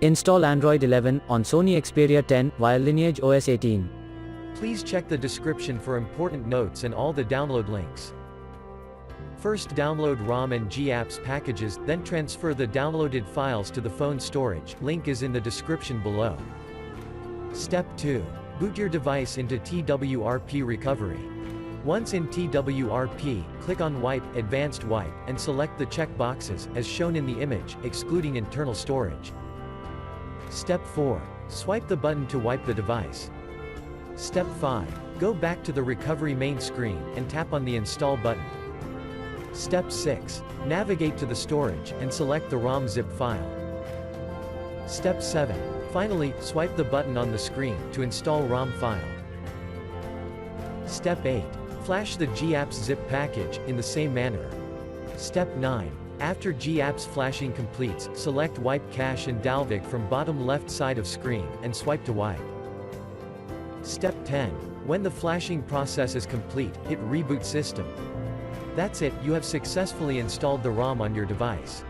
Install Android 11 on Sony Xperia 10 via LineageOS 18. Please check the description for important notes and all the download links. First download ROM and GApps packages, then transfer the downloaded files to the phone storage, link is in the description below. Step 2. Boot your device into TWRP recovery. Once in TWRP, click on Wipe, Advanced Wipe, and select the check boxes, as shown in the image, excluding internal storage. Step 4. Swipe the button to wipe the device. Step 5. Go back to the recovery main screen, and tap on the Install button. Step 6. Navigate to the storage, and select the ROM zip file. Step 7. Finally, swipe the button on the screen, to install ROM file. Step 8. Flash the GApps zip package, in the same manner. Step 9. After GApps flashing completes, select Wipe Cache and Dalvik from bottom left side of screen, and swipe to wipe. Step 10. When the flashing process is complete, hit Reboot System. That's it, you have successfully installed the ROM on your device.